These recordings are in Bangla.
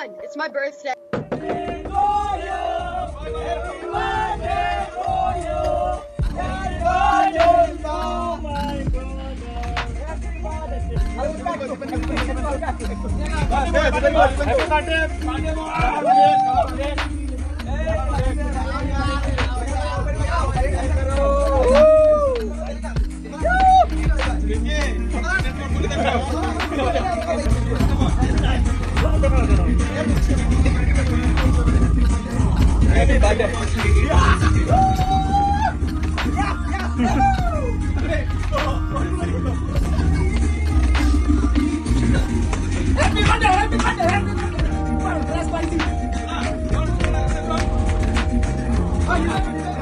on. It's my birthday.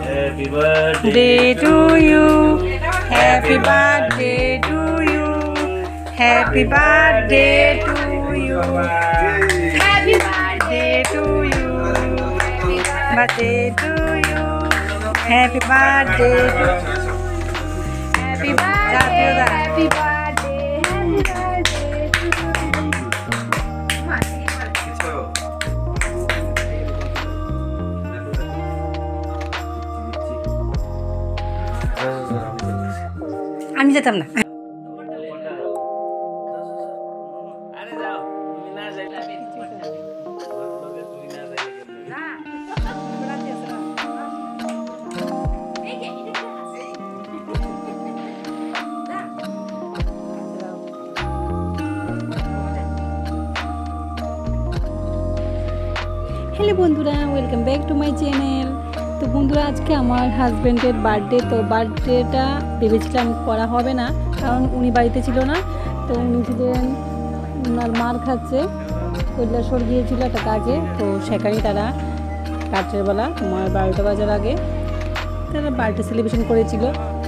Happy birthday to you. Happy birthday to you. Happy birthday to you. Happy birthday to you. Birthday to you. Happy birthday to you. Happy birthday. Happy birthday. আমি যেতাম না হ্যালো বন্ধুরা, welcome back to my channel. তো বন্ধুরা, আজকে আমার হাজব্যান্ডের বার্থডে। তো বার্থডেটা ভেবেছিলাম করা হবে না, কারণ উনি বাড়িতে ছিল না। তো উনি ছিলেন, ওনার মার খাচ্ছে, কৈলাসহর গিয়েছিল একটা কাজে। তো সেখানেই তারা রাত্রের বেলা তোমার 12টা বাজার আগে তারা বার্থডে সেলিব্রেশন করেছিল।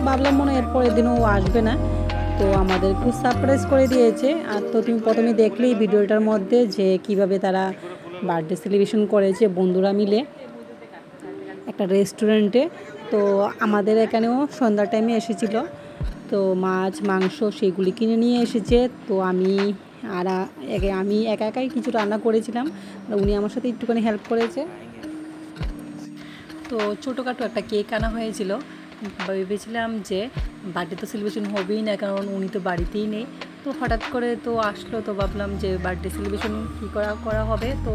ভাবলাম মনে হয় এর পরের দিনও ও আসবে না, তো আমাদের খুব সারপ্রাইজ করে দিয়েছে। আর তো তুমি প্রথমে দেখলেই ভিডিওটার মধ্যে যে কিভাবে তারা বার্থডে সেলিব্রেশন করেছে বন্ধুরা মিলে একটা রেস্টুরেন্টে। তো আমাদের এখানেও সন্ধ্যার টাইমে এসেছিলো, তো মাছ মাংস সেগুলি কিনে নিয়ে এসেছে। তো আমি একা একাই কিছু রান্না করেছিলাম, উনি আমার সাথে একটুখানি হেল্প করেছে। তো ছোটোখাটো একটা কেক আনা হয়েছিল। ভেবেছিলাম যে বার্থডে তো সেলিব্রেশন হবেই না, কারণ উনি তো বাড়িতেই নেই। তো হঠাৎ করে তো আসলো, তো ভাবলাম যে বার্থডে সেলিব্রেশন কী করা হবে। তো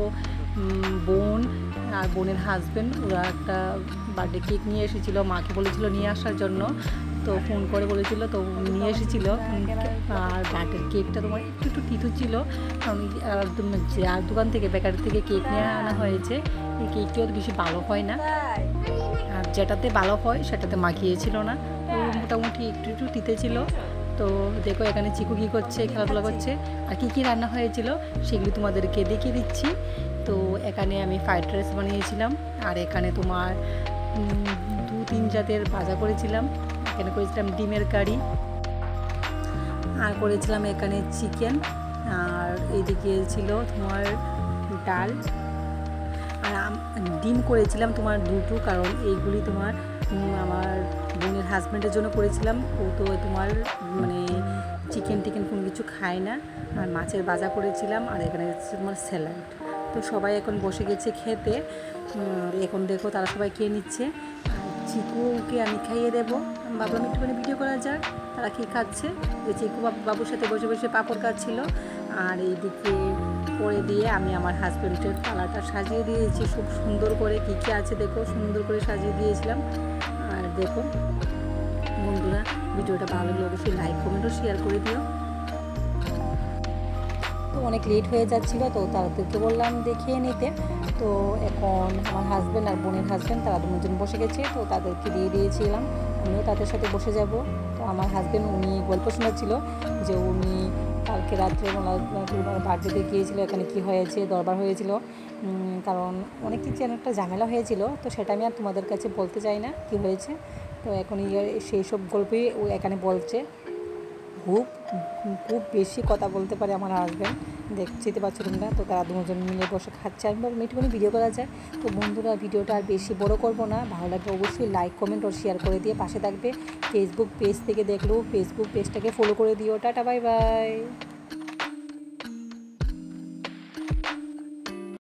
বোন আর বোনের হাজব্যান্ড ওরা একটা বার্থডে কেক নিয়ে এসেছিলো, মাকে বলেছিল নিয়ে আসার জন্য। তো ফোন করে বলেছিল, তো নিয়ে এসেছিলো। আর বার্থডের কেকটা তোমার একটু তিতো ছিল, কারণ যার দোকান থেকে বেকারি থেকে কেক নিয়ে আনা হয়েছে, এই কেকটিও বেশি ভালো হয় না। আর যেটাতে ভালো হয় সেটাতে মাখিয়েছিল না, মোটামুটি একটু তিতে ছিল। তো দেখো এখানে চিকু কী করছে, খেলাধুলা করছে। আর কী রান্না হয়েছিল সেগুলি তোমাদেরকে দেখিয়ে দিচ্ছি। তো এখানে আমি ফ্রাইড রাইস বানিয়েছিলাম, আর এখানে তোমার 2-3 জাতের ভাজা করেছিলাম। এখানে করেছিলাম ডিমের কারি, আর করেছিলাম এখানে চিকেন, আর এইদিকে ছিল তোমার ডাল, আর ডিম করেছিলাম তোমার 2টো, কারণ এইগুলি তোমার আমার বোনের হাজব্যান্ডের জন্য করেছিলাম। ও তো তোমার মানে চিকেন কোনো কিছু খায় না। আর মাছের ভাজা করেছিলাম, আর এখানে তোমার স্যালাড। তো সবাই এখন বসে গেছে খেতে। এখন দেখো তারা সবাই খেয়ে নিচ্ছে। চিকুকে আমি খাইয়ে দেবো, ভাবলাম একটুখানি ভিডিও করা যাক তারা কী খাচ্ছে। যে চিকু বাবুর সাথে বসে বসে পাঁপড় খাচ্ছিল। আর এইদিকে করে দিয়ে আমি আমার হাজব্যান্ডের থালাটা সাজিয়ে দিয়েছি খুব সুন্দর করে। কী আছে দেখো, সুন্দর করে সাজিয়ে দিয়েছিলাম। আর দেখো বন্ধুরা, ভিডিওটা ভালো লাগলে অবশ্যই লাইক কমেন্ট ও শেয়ার করে দিও। তো অনেক লেট হয়ে যাচ্ছিলো, তো তাদেরকে বললাম দেখিয়ে নিতে। তো এখন আমার হাজব্যান্ড আর বোনের হাজব্যান্ড তারা দুজন বসে গেছে, তো তাদেরকে দিয়ে দিয়েছিলাম। আমিও তাদের সাথে বসে যাব। তো আমার হাজব্যান্ড উনি গল্প শোনাচ্ছিল যে উনি কালকে রাত্রে ওনার বার্থডেতে গিয়েছিলো, এখানে কি হয়েছে, দরবার হয়েছিল, কারণ অনেক কিছু একটা ঝামেলা হয়েছিল। তো সেটা আমি আর তোমাদের কাছে বলতে চাই না কি হয়েছে। তো এখন সেই সব গল্পই ও এখানে বলছে। খুব বেশি কথা বলতে পারে আমার হাজব্যান্ড, দেখতে পাচ্ছ তোমরা। তো তারা দুজন মিলে বসে খাচ্ছে, আমি ভাবলাম একটুখানি ভিডিও করা যায়। তো বন্ধুরা, ভিডিওটা আর বেশি বড় করব না, ভালো লাগলে অবশ্যই লাইক কমেন্ট ও শেয়ার করে দিয়ে পাশে থাকবে। ফেসবুক পেজ থেকে দেখলেও ফেসবুক পেজটাকে ফলো করে দিও। Tata, bye bye.